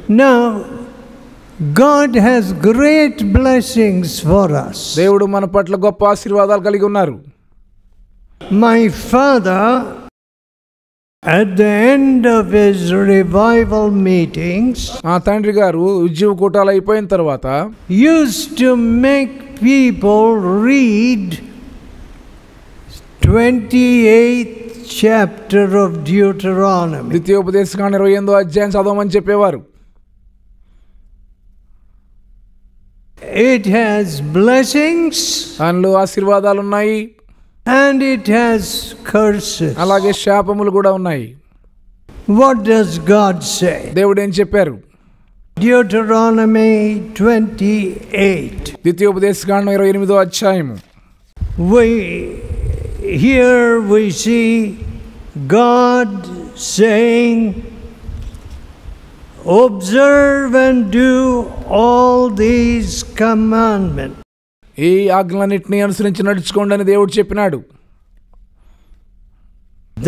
Now, God has great blessings for us. దేవుడు మన పట్ల గొప్ప ఆశీర్వాదాలు కలిగి ఉన్నారు. My father, at the end of his revival meetings, ఆ తండ్రి గారు ఉజ్జీవ కూటాలు అయిపోయిన తర్వాత used to make people read 28th chapter of Deuteronomy. ద్వితీయోపదేశకాండం 28వ అధ్యాయం చదవమని చెప్పేవారు. It has blessings, దానిలో ఆశీర్వాదాలు ఉన్నాయి, and it has curses. అలాగే శాపములు కూడా ఉన్నాయి. What does God say? దేవుడు ఏం చెప్పారు? Deuteronomy 28. ద్వితీయోపదేశకాండం 28వ అధ్యాయము. Here we see God saying, observe and do all these commandments. ఈ ఆజ్ఞలన్నింటినీ అనుసరించి నడుచుకోండి అని దేవుడు చెప్పినాడు.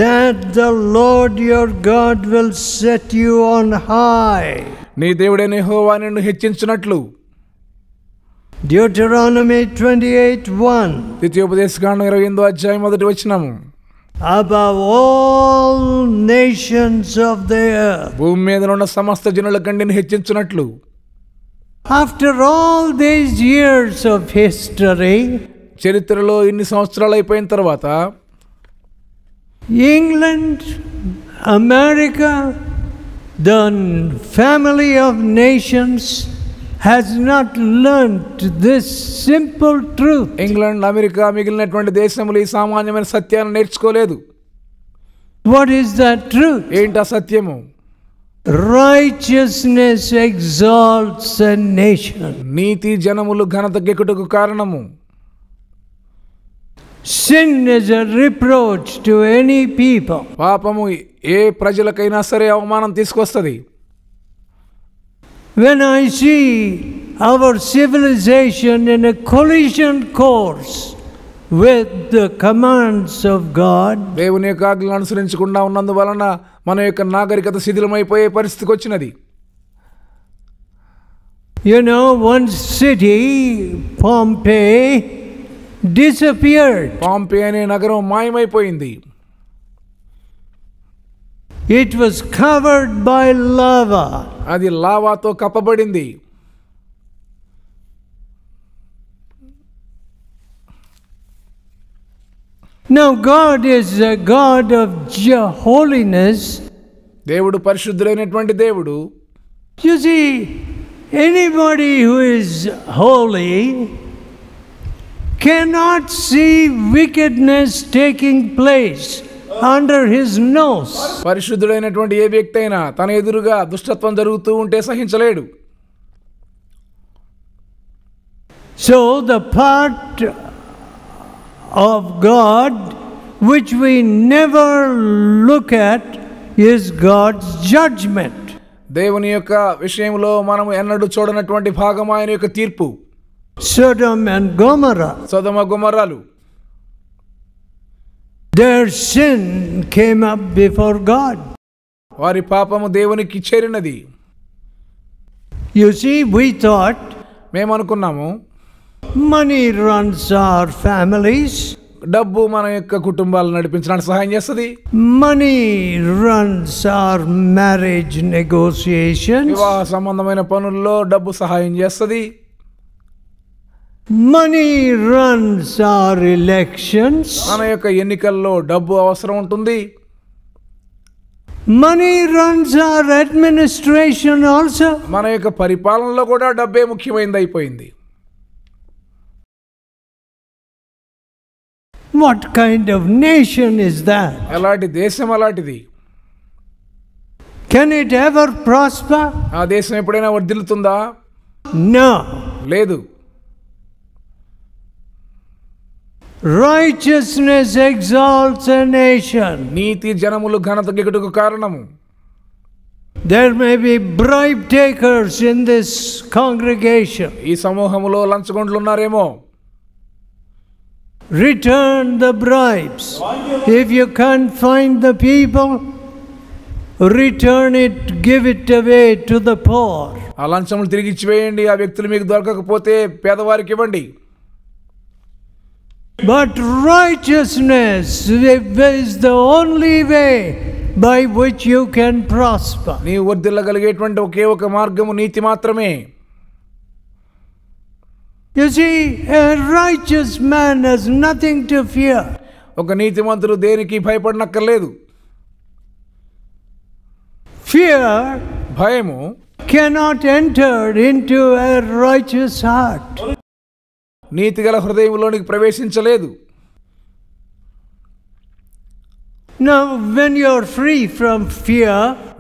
That the Lord your God will set you on high. నీ దేవుడైన యెహోవా నిన్ను హెచ్చించునట్లు. Deuteronomy 28:1. ద్వితీయోపదేశకాండం 28వ అధ్యాయం 1వ వచనము. Above all nations of the earth. భూమి మీద ఉన్న సమస్త జనుల కంటే నిన్ను హెచ్చించునట్లు. After all these years of history, చరిత్రలో ఇన్ని సంవత్సరాలు అయిపోయిన తర్వాత England, America, the family of nations has not learnt this simple truth. England, America మిగిలినటువంటి దేశములు ఈ సామాన్యమైన సత్యాన్ని నేర్చుకోలేదు. What is that truth? ఏంటి ఆ సత్యము? Righteousness exalts a nation. నీతి జనములు ఘనతకెక్కుటకు కారణము. Sin is a reproach to any people. పాపము ఏ ప్రజలకైనా సరే అవమానం తీసుకొస్తుంది. When I see our civilization in a collision course with the commands of God, దేవుని యొక్క ఆజ్ఞలను అనుసరించకుండా ఉన్నందువలన మన యొక్క నాగరికత శిథిలమైపోయే పరిస్థితికి వచ్చినది. you know, one city, Pompeii, disappeared. Pompey అనే నగరం మాయమైపోయింది. It was covered by lava. అది లావాతో కప్పబడింది. Now God is a God of holiness. దేవుడు పరిశుద్ధుడైనటువంటి దేవుడు. You see, anybody who is holy cannot see wickedness taking place under his nose. పరిశుద్ధుడైనటువంటి ఏ వ్యక్తి అయినా తన ఎదురుగా దుష్టత్వం జరుగుతూ ఉంటే సహించలేడు. So the part of God which we never look at is God's judgment. దేవుని యొక్క విషయంలో మనం ఎన్నడూ చూడనటువంటి భాగం ఆయన యొక్క తీర్పు. Sodom and Gomorrah, Sodom గొమొర్రాలు, their sin came up before God. వారి పాపము దేవునికి చేరినది. You see, we thought మేము అనుకున్నాము money runs our families. డబ్బు మన యొక్క కుటుంబాలను నడిపించడానికి సహాయం చేస్తుంది. Money runs our marriage negotiations. వివాహ సంబంధమైన పనుల్లో డబ్బు సహాయం చేస్తుంది. Money runs our elections. మన యొక్క ఎన్నికల్లో డబ్బు అవసరం ఉంటుంది. Money runs our administration also. మన యొక్క పరిపాలనలో కూడా డబ్బే ముఖ్యమైనది అయిపోయింది. What kind of nation is that? అలాంటి దేశం అలాంటిది. Can it ever prosper? ఆ దేశం ఎప్పుడైనా వర్ధిల్లుతుందా? No. లేదు. Righteousness exalts a nation. నీతి జనములు ఘనతకెక్కుటకు కారణము. There may be bribe takers in this congregation. ఈ సమూహములో లంచగొండ్లు ఉన్నారేమో. Return the bribes. If you can't find the people, return it, give it away to the poor. ఆ లంచములు తిరిగి ఇచ్చివేయండి. ఆ వ్యక్తులు మీకు దొరకకపోతే పేదవారికి ఇవ్వండి. But righteousness is the only way by which you can prosper. నీవు వర్ధిల్లగలిగేటువంటి ఒకే ఒక మార్గము నీతి మాత్రమే. You see, a righteous man has nothing to fear. ఒక నీతిమంతుడు దేనికి భయపడనక్కర్లేదు. Fear, భయము, cannot enter into a righteous heart. నీతిగల హృదయంలోనికి ప్రవేశించలేదు. Now, when you are free from fear,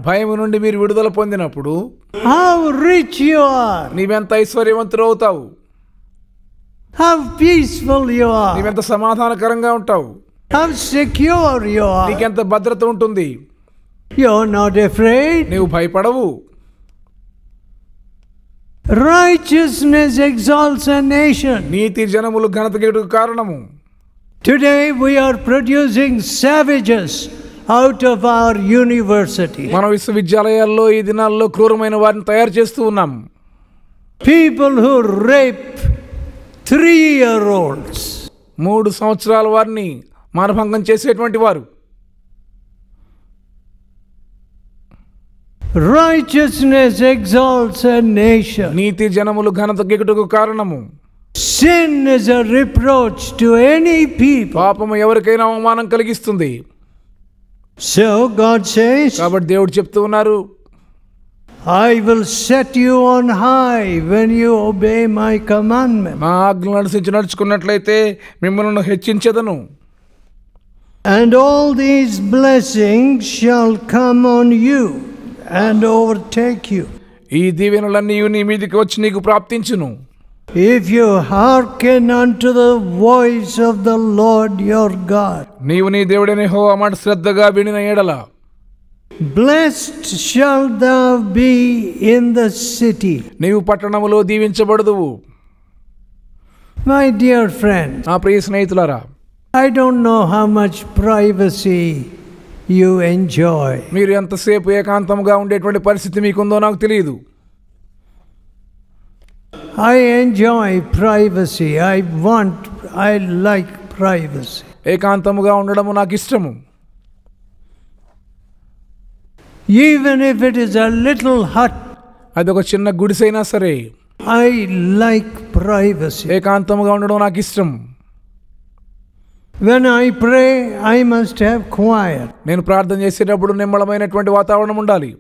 భయము నుండి మీరు విడుదల పొందినప్పుడు how rich you are, నీవెంత ఐశ్వర్యవంతుడు అవుతావు, how peaceful you are, నీవెంత సమాధానకరంగా ఉంటావు, how secure you are. నీకెంత భద్రత ఉంటుంది. You are not afraid. నీవు భయపడవు. Righteousness exalts a nation. నీతి జనములు ఘనతకు కారణము. Today we are producing savages out of our university. మన విశ్వవిద్యాలయాల్లో ఈ దినాల్లో క్రూరమైన వారిని తయారు చేస్తూ ఉన్నాం. People who rape 3-year-olds. 3 సంవత్సరాల వారిని మానభంగం చేసేటువంటి వారు. Righteousness exalts a nation. నీతి జనములు ఘనతకు కారణము. Sin is a reproach to any people. పాపము ఎవరికైనా అవమానం కలిగిస్తుంది. So God says, కాబట్టి దేవుడు చెప్తూ ఉన్నారు, I will set you on high when you obey my commandment. నా ఆజ్ఞలు అనుసరించి నడుచుకున్నట్లయితే మిమ్మల్ని హెచ్చించెదను. And all these blessings shall come on you and overtake you. ఈ దీవెనలన్నీ నీ మీదకి వచ్చి నీకు ప్రాప్తించును. If you hearken unto the voice of the Lord your God. నీవు నీ దేవుడైన యెహోవా మాట శ్రద్ధగా వినిన ఎడల Blessed shall thou be in the city. నీవు పట్టణములో దీవించబడుదువు. My dear friend, నా ప్రియ స్నేహితులారా, I don't know how much privacy you enjoy. మీరు ఎంతసేపు ఏకాంతంగా ఉండేటువంటి పరిస్థితి మీకుందో నాకు తెలియదు. I enjoy privacy. I like privacy. ఏకాంతముగా ఉండడము నాకు ఇష్టము. Even if it is a little hut, అదొక చిన్న గుడిసైనా సరే, I like privacy. ఏకాంతముగా ఉండడం నాకు ఇష్టం. When I pray, I must have quiet. నేను ప్రార్థన చేసేటప్పుడు నిమ్మళమైనటువంటి వాతావరణం ఉండాలి.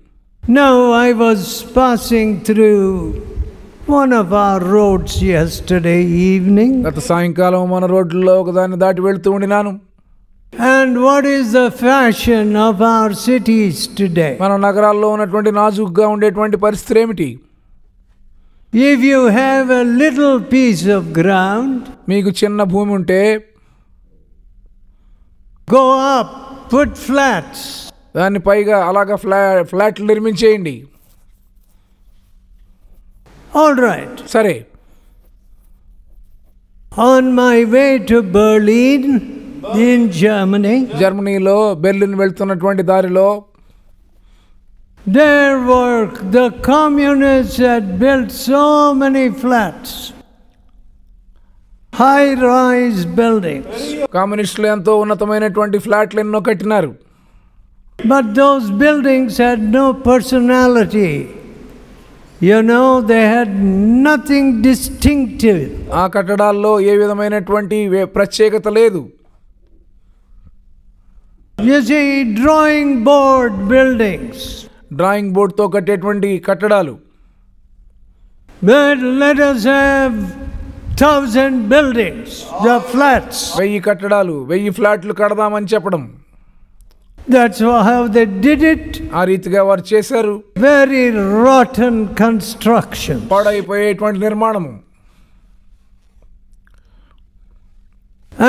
Now I was passing through one of our roads yesterday evening. గత సాయంకాలం మన రోడ్లలో ఒకదాన్ని దాటి వెళ్తూ ఉండినాను. And what is the fashion of our cities today? మన నగరాల్లో ఉన్నటువంటి నాజూకుగా ఉండేటువంటి పరిస్థితి ఏమిటి? If you have a little piece of ground, మీకు చిన్న భూమి ఉంటే go up, put flats. దాన్ని పైగా అలాగా ఫ్లాట్లు నిర్మించేయండి. All right. సరే. On my way to Berlin in Germany, జర్మనీలో బెర్లిన్ వెళ్తున్నటువంటి దారిలో there were the communists had built so many flats, high-rise buildings. కమ్యూనిస్టులు ఎంతో ఉన్నతమైనటువంటి ఫ్లాట్లు ఎన్నో కట్టినారు. But those buildings had no personality. You know, they had nothing distinctive. ఆ కట్టడాల్లో ఏ విధమైనటువంటి ప్రత్యేకత లేదు. You see, drawing board buildings. Drawing బోర్డ్తో కట్టేటువంటి కట్టడాలు. But let us have 1,000 buildings, the flats. 1000 కట్టడాలు, 1000 ఫ్లాట్లు కడదామని చెప్పడం. That's how they did it. ఆ రీతిగా వారు చేశారు. Very rotten construction. పాడైపోయేటువంటి నిర్మాణము.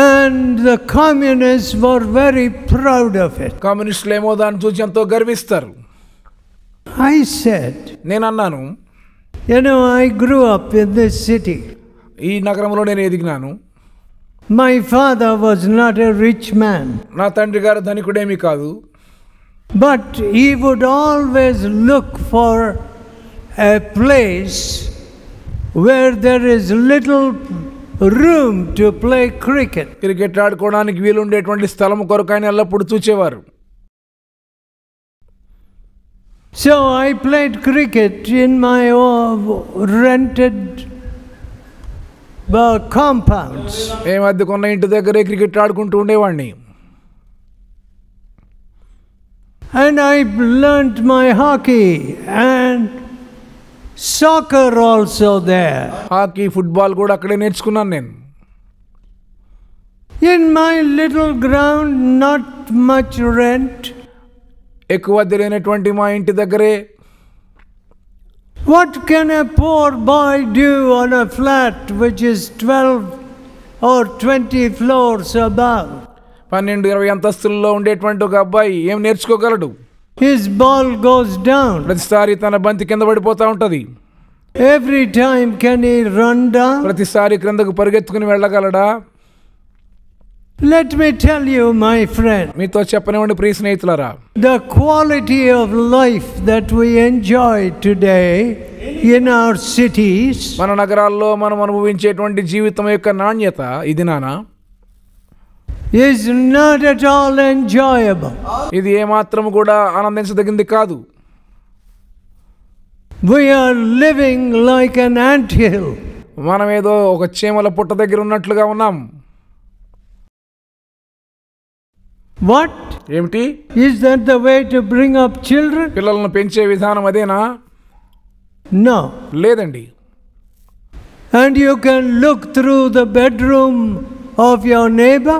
And the communists were very proud of it. కమ్యూనిస్టులు ఏమో దాన్ని చూసి ఎంతో గర్విస్తారు. I said, నేను అన్నాను, you know, I grew up in this city. ఈ నగరంలో నేను ఎదిగినాను. My father was not a rich man. నా తండ్రి గారు ధనికుడేమీ కాదు. But he would always look for a place where there is little room to play cricket. Cricket ఆడుకోవడానికి వీలుండేటువంటి స్థలం కొరకు ఆయన ఎల్లప్పుడూ చూచేవారు. So I played cricket in my rented compounds. మేము అద్దెకున్న ఇంటి దగ్గరే క్రికెట్ ఆడుకుంటూ ఉండేవాడిని. And I learnt my hockey and soccer also there. Hockey, football కూడా అక్కడే నేర్చుకున్నాను నేను. In my little ground, not much rent. ఎక్కువ అద్దె లేనటువంటి మా ఇంటి దగ్గరే. What can a poor boy do on a flat which is 12 or 20 floors above? 12-20 అంతస్తుల్లో ఉండేటువంటి ఒక అబ్బాయి ఏం నేర్చుకోగలడు? His ball goes down. ప్రతిసారి తన బంతి కింద పడిపోతా ఉంటది. Every time can he run down? ప్రతిసారి క్రిందకు పరిగెత్తుకుని వెళ్ళగలడా? Let me tell you, my friend, మీతో చెప్పనివ్వండి ప్రియ స్నేహితులారా, the quality of life that we enjoy today in our cities, మన నగరాల్లో మనం అనుభవించేటువంటి జీవితం యొక్క నాణ్యత ఇది నానా is not at all enjoyable. ఇది ఏమాత్రం కూడా ఆనందించదగింది కాదు. We are living like an anthill. మనం ఏదో ఒక చీమల పుట్ట దగ్గర ఉన్నట్లుగా ఉన్నాం. What? ఏమిటి? Is that the way to bring up children? పిల్లలను పెంచే విధానం అదేనా? No. లేదండి. And you can look through the bedroom of your neighbor.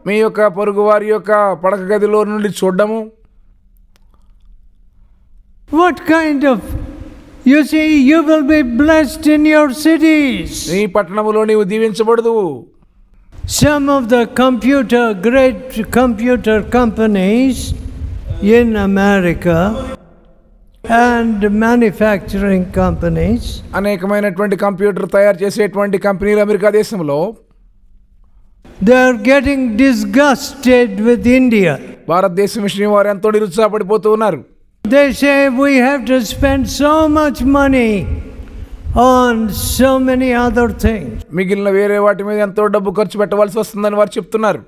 మీ యొక్క పొరుగు వారి యొక్క పడక గదిలో నుండి చూడడము. What kind of, you see, you will be blessed in your cities. నీ పట్టణములో నీవు దీవించబడదు. Some of the great computer companies in America and manufacturing companies, అనేకమైనటువంటి కంప్యూటర్ తయారు చేసేటువంటి కంపెనీలు అమెరికా దేశంలో they are getting disgusted with India. భారతదేశం విషయం వారు ఎంతో నిరుత్సాహపడిపోతూ ఉన్నారు. They say we have to spend so much money on so many other things. మిగిలిన వేరే వాటి మీద ఎంతో డబ్బు ఖర్చు పెట్టవలసి వస్తుందని వారు చెప్తున్నారు.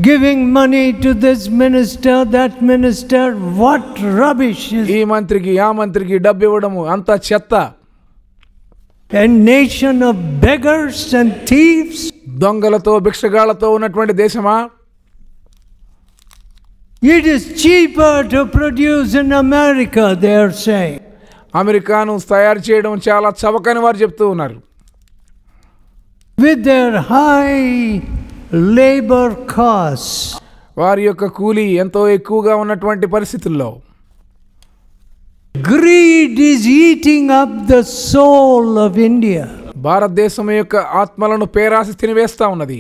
Giving money to this minister, that minister, what rubbish is. ఈ మంత్రికి ఆ మంత్రికి డబ్బు ఇవ్వడము అంత చెత్త. A nation of beggars and thieves. దొంగలతో భిక్షగాళ్లతో ఉన్నటువంటి దేశమా? It is cheaper to produce in America, they are saying. అమెరికాను తయారు చేయడం చాలా చవకని వారు చెప్తూ ఉన్నారు. With their high labor costs. వారి యొక్క కూలీ ఎంతో ఎక్కువగా ఉన్నటువంటి పరిస్థితుల్లో Greed is eating up the soul of India. భారతదేశం యొక్క ఆత్మలను పేరాశ తినివేస్తా ఉన్నది.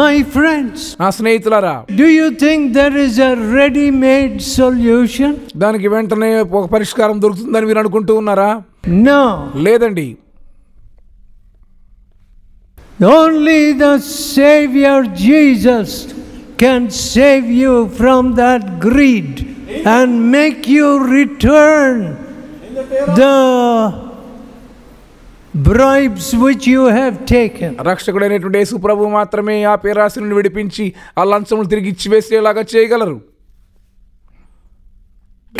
My friends, నా స్నేహితులారా, do you think there is a ready-made solution? దానికి వెంటనే ఒక పరిష్కారం దొరుకుతుందని మీరు అనుకుంటూ ఉన్నారా? No. లేదండి. Only the Savior Jesus can save you from that greed and make you return the bribes which you have taken. రక్షకుడైనటువంటి యేసు ప్రభువు మాత్రమే ఆ పేరాశ నుండి విడిపించి ఆ లంచమును తిరిగి ఇచ్చివేసేలాగా చేయగలరు.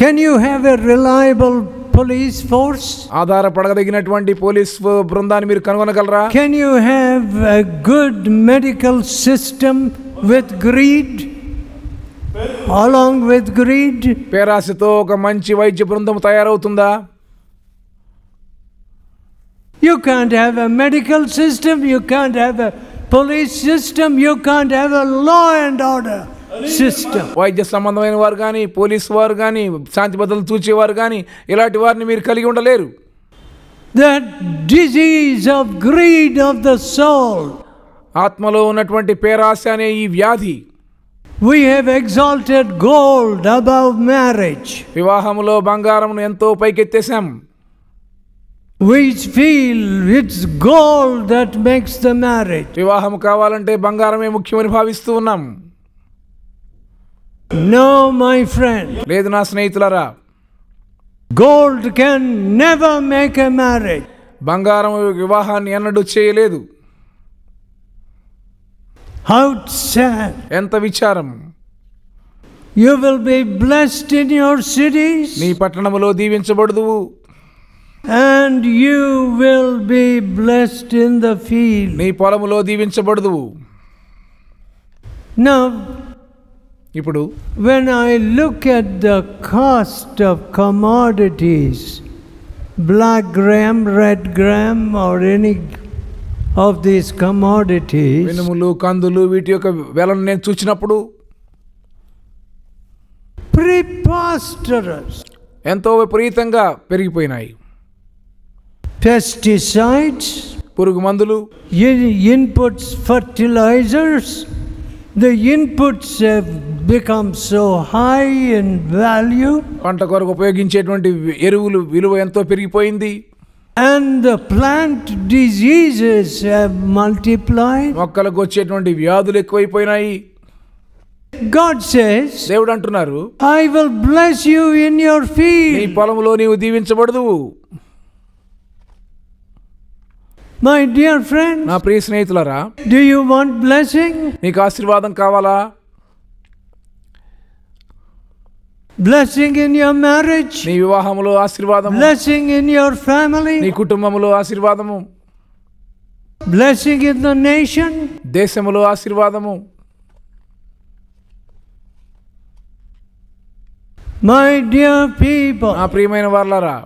Can you have a reliable police force? ఆధారపడగలిగినటువంటి పోలీస్ బృందాన్ని మీరు కనుగొనగలరా? Can you have a good medical system with greed? Along with greed? పేరాశతో ఒక మంచి వైద్య బృందం తయారవుతుందా? You can't have a medical system, you can't have a police system, you can't have a law and order system. వైద్య సంబంధమైన వారు కానీ, police వారు కానీ, శాంతి భద్రతలు చూచేవారు కానీ ఇలాంటి వారిని మీరు కలిగి ఉండలేరు. That disease of greed of the soul. ఆత్మలో ఉన్నటువంటి పేరాశ అనే ఈ వ్యాధి. We have exalted gold above marriage. వివాహములో బంగారమును ఎంతో పైకెత్తేసాం. We feel it's gold that makes the marriage. వివాహం కావాలంటే బంగారమే ముఖ్యమని భావిస్తూ ఉన్నాం. No, my friend. లేదు నా స్నేహితులారా, Gold can never make a marriage. బంగారం వివాహాన్ని ఎన్నడూ చేయలేదు. How sad. ఎంత విచారం. You will be blessed in your cities. నీ పట్టణములో దీవించబడుదువు. And you will be blessed in the field. నీ పొలములో దీవించబడుదువు. Now, ఇప్పుడు when I look at the cost of commodities, black gram, red gram, or any of these commodities, మినుములు, కందులు, వీటి యొక్క వెలను నేను చూచినప్పుడు preposterous. ఎంతో విపరీతంగా పెరిగిపోయినాయి. Pesticides, పురుగు మందులు, inputs, fertilizers, the inputs have become so high in value. పంట కొరకు ఉపయోగించేటువంటి ఎరువులు విలువ ఎంతో పెరిగిపోయింది. And the plant diseases have multiplied. మొక్కలకు వచ్చేటువంటి వ్యాధులు ఎక్కువైపోయినాయి. God says, దేవుడు అంటున్నారు, I will bless you in your నీ field. పొలములో నీవు దీవించబడుదువు. My dear friends, నా ప్రియ స్నేహితులారా, do you want blessing? నీకు ఆశీర్వాదం కావాలా? Blessing in your marriage? నీ వివాహములో ఆశీర్వాదము, Blessing in your నీ family? కుటుంబములో ఆశీర్వాదము, Blessing in the nation? దేశములో ఆశీర్వాదము. My dear people, నా ప్రియమైన వారలారా,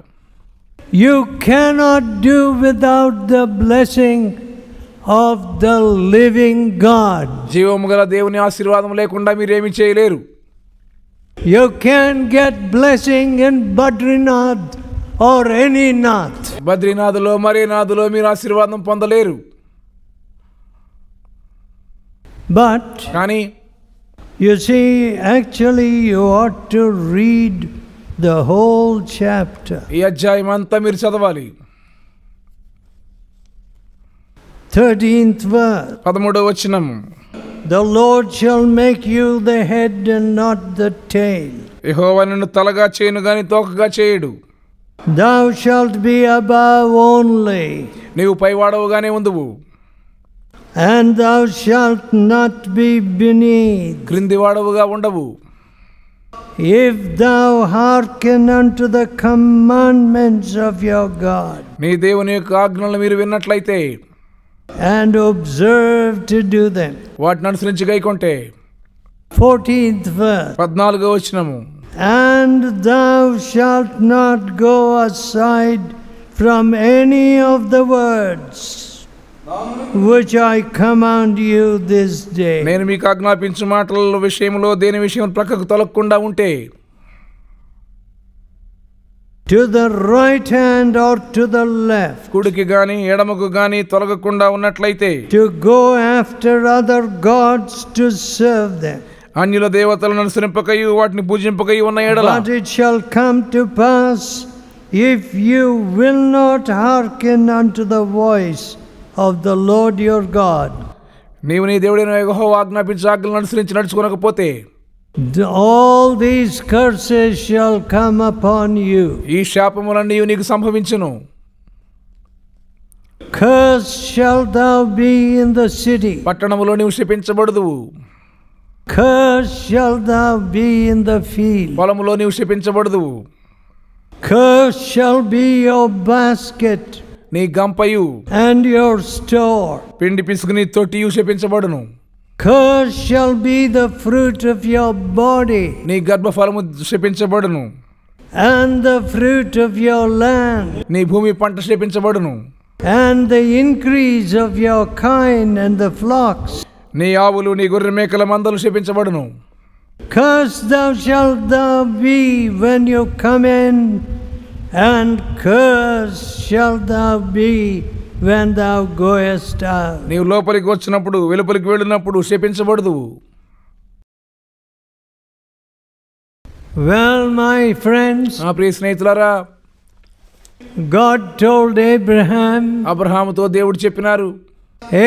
you cannot do without the blessing of the living God. జీవము గల దేవుని ఆశీర్వాదం లేకుండా మీరేమి చేయలేరు. You can get blessing in Badrinath or any Nath. బద్రీనాథులో మరే నాథులో మీరు ఆశీర్వాదం పొందలేరు. But కానీ you see, actually you ought to read the whole chapter. ఈ అధ్యాయం అంతా మీరు చదవాలి. 13th verse. 13వ వచనం, The Lord shall make you the head and not the tail. యెహోవా నిన్ను తలగా చేయను గాని తోకగా చేయడు. Thou shalt be above only, నీవు పైవాడవుగానే ఉందువు, and thou shalt not be beneath. క్రింది వాడవుగా ఉండవు. If thou hearken unto the commandments of your God, నీ దేవుని యొక్క ఆజ్ఞలను మీరు విన్నట్లయితే, and observe to do them. వాటిని అనుసరించి గైకొంటే. 14th verse. 14వ వచనము, And thou shalt not go aside from any of the words which I command you this day. నేను మీకు ఆజ్ఞాపించు మాటల విషయంలో దేని విషయం ప్రక్కకు తొలగకుండా ఉంటే, To the right hand or to the left, కుడికి గాని ఎడమకు గాని తొలగకుండా ఉన్నట్లయితే, to go after other gods to serve them. అన్యుల దేవతలను అనుసరింపకయు వాటిని పూజింపకయు ఉన్న ఎడల, But it shall come to pass, if you will not hearken unto the voice of the Lord your God, నీవు నీ దేవుడైన యెహోవా ఆజ్ఞాపించు ఆజ్ఞలను అనుసరించి నడుచుకొనకపోతే, all these curses shall come upon you. ఈ శాపములన్నీ నీకు సంభవించును. Cursed shalt thou be in the city. పట్టణములో నీవు శపించబడుదువు. Cursed shalt thou be in the field. పొలములో నీవు శపించబడుదువు. Cursed shall be your basket నీ గంపయు and your store. పిండి పిసుకు నీ తొట్టియు శపించబడును. Cursed shall be the fruit of your body నీ గర్భఫలము శపించబడును. and the fruit of your land నీ భూమి పంట శపించబడును. and the increase of your kine and the flocks. నీ ఆవులు నీ గొర్రె మేకల మందలు శపించబడును. Cursed thou shalt thou be when you come in, and cursed shalt thou be when thou goest out. నీవు లోపలికి వచ్చినప్పుడు వెలుపలికి వెళ్ళినప్పుడు శపించబడుదువు. Well, my friends, నా ప్రియ స్నేహితులారా, God told Abraham, అబ్రహాముతో దేవుడు చెప్పినారు,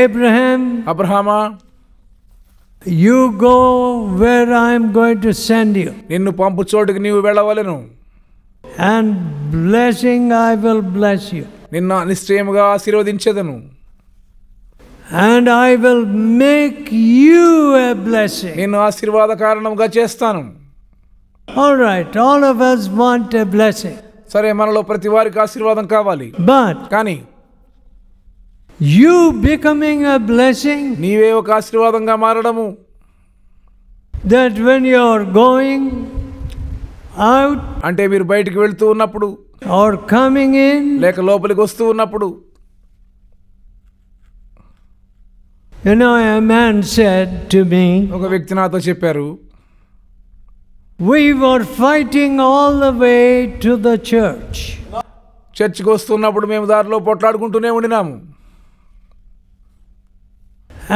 Abraham, అబ్రహామా, you go where I am going to send you, నిన్ను పంపు చోటుకి నీవు వెళ్ళవలెను, and blessing I will bless you, నిన్ను నిశ్చయముగా ఆశీర్వదించెదను, and I will make you a blessing. నిన్ను ఆశీర్వాద కారణంగా చేస్తాను. All right, all of us want a blessing. సరే, మనలో ప్రతి వారికి ఆశీర్వాదం కావాలి. But కానీ you becoming a blessing, నీవే ఒక ఆశీర్వాదంగా మారడము, that when you are going out అంటే మీరు బయటికి వెళ్తూ ఉన్నప్పుడు or coming in, లేక లోపలికి వస్తూ ఉన్నప్పుడు, you know, a man said to me, ఒక వ్యక్తి నాతో చెప్పారు, we were fighting all the way to the church. చర్చికి వస్తున్నప్పుడు మేము దారిలో పొట్లాడుకుంటూనే ఉండినాము.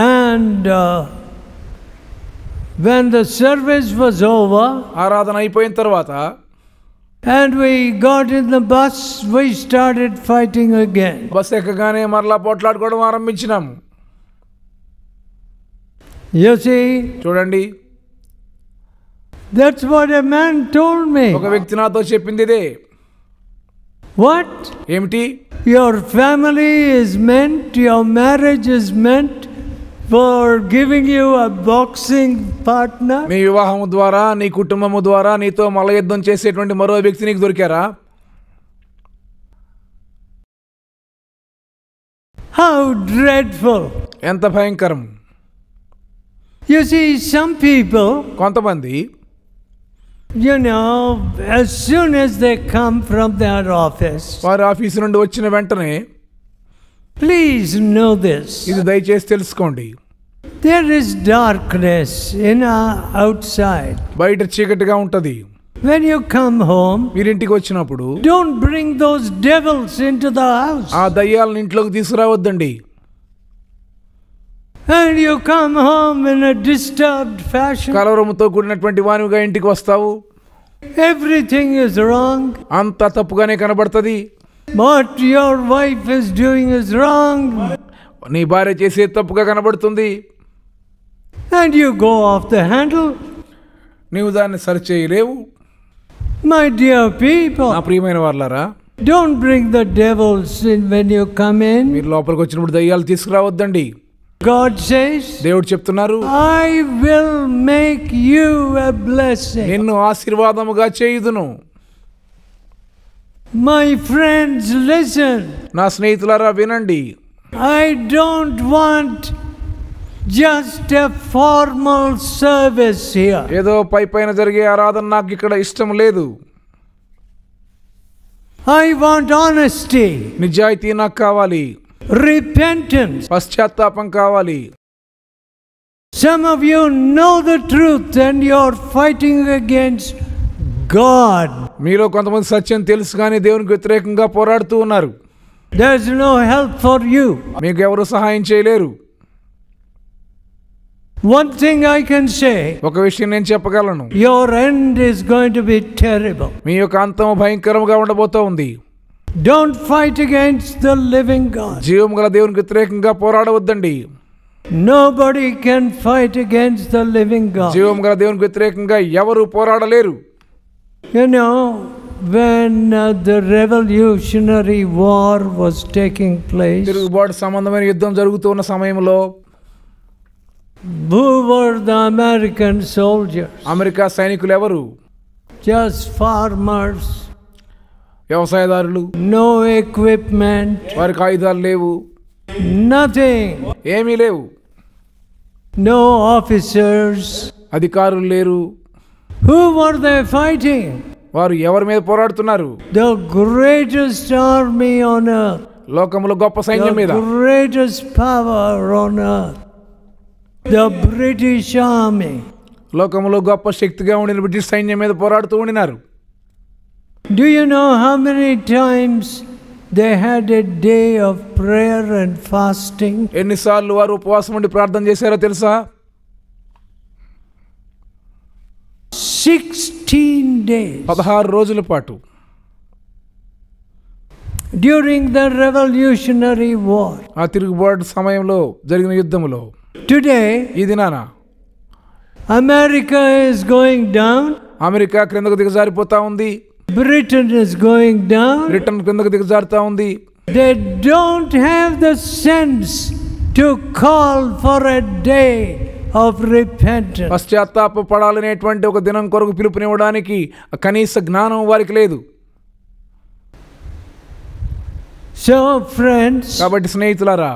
And when the service was over, ఆరాధన అయిపోయిన తర్వాత and we got in the bus, we started fighting again. Bus ఎక్కగానే మరలా పొట్లాడుకోవడం ఆరంభించినాము. You see, చూడండి, that's what a man told me. ఒక వ్యక్తి నాతో చెప్పింది ఇదే. What? ఏమిటి? Your family is meant, your marriage is meant for giving you a boxing partner. నీ వివాహము ద్వారా, నీ కుటుంబము ద్వారా నీతో మల్లయుద్ధం చేసేటువంటి మరో వ్యక్తి నీకు దొరికారా? How dreadful. ఎంత భయంకరం. You see, some people, కొంతమంది, you know, as soon as they come from their office, వారి ఆఫీసు నుండి వచ్చిన వెంటనే, please know this, ఇది దయచేసి తెలుసుకోండి, there is darkness in outside. బయట చీకటిగా ఉంటది. When you come home, మీరింటికి వచ్చినప్పుడు don't bring those devils into the house. ఆ దయ్యాలను ఇంట్లోకి తీసుకురావద్దండి. And you come home in a disturbed fashion. కలవరముతో కూడినటువంటి వానివిగా ఇంటికి వస్తావు. Everything is wrong. అంతా తప్పుగానే కనబడుతుంది. What your wife is doing is wrong. నీ భార్య చేసే తప్పుగా కనబడుతుంది. And you go off the handle. నీవు దాన్ని సరిచేయలేవు. My dear people, నా ప్రియమైన వాళ్ళారా, don't bring the devils in when you come in. మీరు లోపలికి వచ్చినప్పుడు దయ్యాలు తీసుకురావద్దండి. God says, దేవుడు చెప్తున్నారు, I will make you a blessing. నిన్ను ఆశీర్వాదముగా చేయుదును. My friends, listen. నా స్నేహితులారా వినండి. I don't want just a formal service here. ఏదో పైన జరిగే ఆరాధన నాకు ఇక్కడ ఇష్టం లేదు. I want honesty, నిజాయితీ నాకు కావాలి. repentance. పశ్చాత్తాపం కావాలి. Some of you know the truth and you're fighting against God. మీలో కొంతమంది సత్యం తెలుసు కానీ దేవునికి వ్యతిరేకంగా పోరాడుతూ ఉన్నారు. There's no help for you. మీకు ఎవరు సహాయం చేయలేరు. One thing I can say, ఒక విషయం నేను చెప్పగలను, your end is going to be terrible. మీ యొక్క అంతం భయంకరంగా ఉండబోతూ ఉంది. Don't fight against the living God. జీవము గల దేవునికి వ్యతిరేకంగా పోరాడవద్దండి. Nobody can fight against the living God. జీవము గల దేవునికి వ్యతిరేకంగా ఎవరు పోరాడలేరు. You know, when the Revolutionary War was taking place, తిరుగుబాటు సంబంధమైన యుద్ధం జరుగుతూ ఉన్న సమయంలో who were the American soldiers? America సైనికులు ఎవరు? Just farmers. వ్యవసాయదారులు. No equipment. వారికి ఆయుధాలు లేవు. Nothing. ఏమీ లేవు. No officers. అధికారులు లేరు. Who were they fighting? వారు ఎవరి మీద పోరాడుతున్నారు? The greatest army on earth. లోకములో గొప్ప సైన్యం మీద. The greatest power on earth. The British army. లోకములో గొప్ప శక్తిగా ఉండిన బ్రిటిష్ సైన్యం మీద పోరాడుతూ ఉండినారు. Do you know how many times they had a day of prayer and fasting? ఎన్నిసార్లు వారు ఉపవాసం ఉండి ప్రార్థన చేశారో తెలుసా? 16 days. 16 రోజుల పాటు. during the Revolutionary War. ఆ తిరుగుబాటు సమయంలో జరిగిన యుద్ధములో Today, ఈ దినాన America is going down. America క్రిందకు దిగజారిపోతా ఉంది. Britain is going down. Britain క్రిందకు దిగజారుతా ఉంది. They don't have the sense to call for a day of repentance. పశ్చాత్తాప పడాలనేటువంటి ఒక దినం కొరకు పిలుపునివ్వడానికి కనీస జ్ఞానం వారికి లేదు. So friends, కాబట్టి స్నేహితులారా,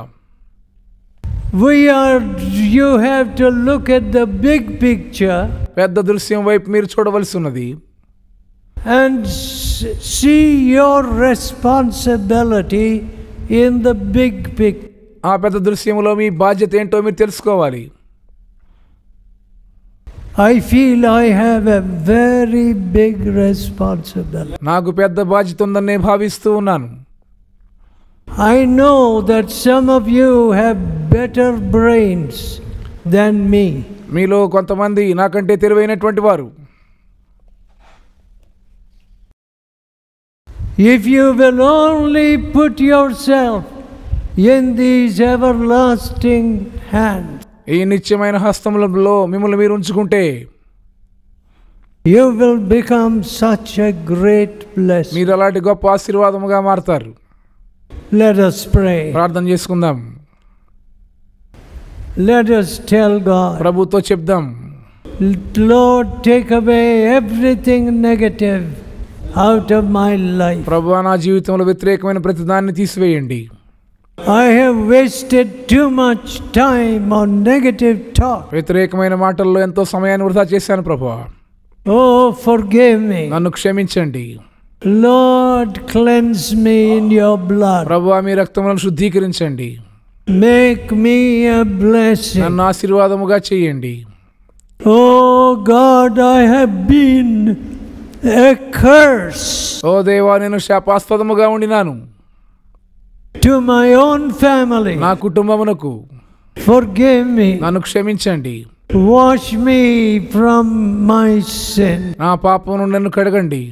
you have to look at the big picture పెద్ద దృశ్యం వైపు మీరు చూడవలసి ఉన్నది. and see your responsibility in the big picture. ఆ పెద్ద దృశ్యంలో మీ బాధ్యత ఏంటో మీరు తెలుసుకోవాలి. I feel I have a very big responsibility. నాకు పెద్ద బాధ్యత ఉందని నేను భావిస్తూ ఉన్నాను. I know that some of you have better brains than me. మీలో కొంతమంది నాకంటే తెలివైనటువంటి వారు. If you will only put yourself in these everlasting hands, ఈ నిత్యమైన హస్తములలో మిమ్మల్ని మీరు ఉంచుకుంటే you will become such a great blessing. మీరు అలాంటి గొప్ప ఆశీర్వాదముగా మారతారు. Let us pray. ప్రార్థన చేసుకుందాం. Let us tell God, ప్రభుతో చెప్దాం, Lord, take away everything negative out of my life. ప్రభువా, నా జీవితంలో వ్యతిరేకమైన ప్రతిదాన్ని తీసివేయండి. I have wasted too much time on negative talk. వ్యతిరేకమైన మాటల్లో ఎంతో సమయాన్ని వృధా చేశాను ప్రభువా. Oh, forgive me. నన్ను క్షమించండి. Lord, cleanse me in your blood. ప్రభువా, మీ రక్తములను శుద్ధీకరించండి. Make me a blessing. నన్ను ఆశీర్వాదముగా చేయండి. Oh God, I have been a curse. ఓ దేవా, నేను శాపాస్పదముగా ఉండినాను. To my own family. నా కుటుంబమునకు Forgive me. నన్ను క్షమించండి. Wash me from my sin. నా పాపం నుండి నన్ను కడగండి.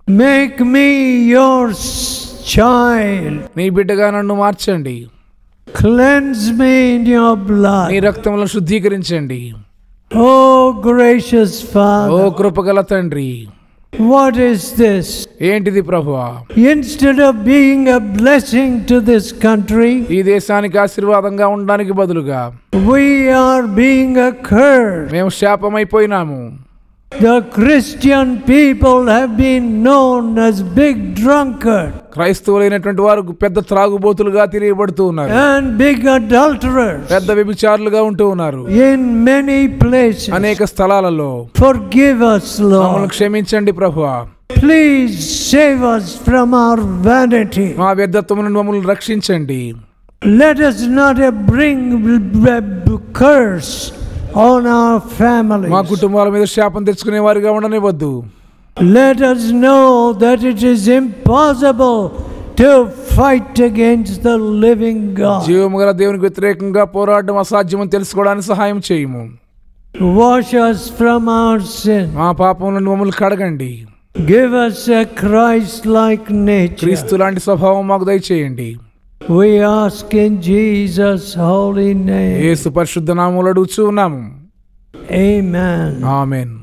Make me your child. నీ బిడ్డగా నన్ను మార్చండి. Cleanse me in your blood. నీ రక్తములను శుద్ధీకరించండి. Oh gracious ఓ Father. కృపగల తండ్రి, What is this? ఏంటిది ప్రభువా? Instead of being a blessing to this country, ఈ దేశానికి ఆశీర్వాదంగా ఉండడానికి బదులుగా we are being a curse. మేము శాపమైపోయినాము. The Christian people have been known as big drunkards క్రైస్తవులైనటువంటి వారు పెద్ద త్రాగుబోతులుగా తెలియబడుతూ ఉన్నారు. and big adulterers పెద్ద వ్యభిచారులుగా ఉంటూ ఉన్నారు in many places. అనేక స్థలాలలో. Forgive us, మమ్మల్ని Lord. క్షమించండి ప్రభువా. Please save us from our vanity. మా వ్యర్థత్వము నుండి మమ్మల్ని రక్షించండి. Let us not bring curse on our families. మా కుటుంబాల మీద శాపం తెచ్చుకునే వారిగా ఉండనివ్వద్దు. Let us know that it is impossible to fight against the living God. జీవము గల దేవునికి వ్యతిరేకంగా పోరాడడం అసాధ్యమని తెలుసుకోవడానికి సహాయం చేయము. Wash us from our sin. మా పాపం నుండి మమ్మల్ని కడగండి. Give us a Christ-like nature. క్రీస్తు లాంటి స్వభావం మాకు దయచేయండి. We ask in Jesus' holy name. యేసు పరిశుద్ధ నామములో అడుగుచూ ఉన్నాము. Amen. ఆమేన్.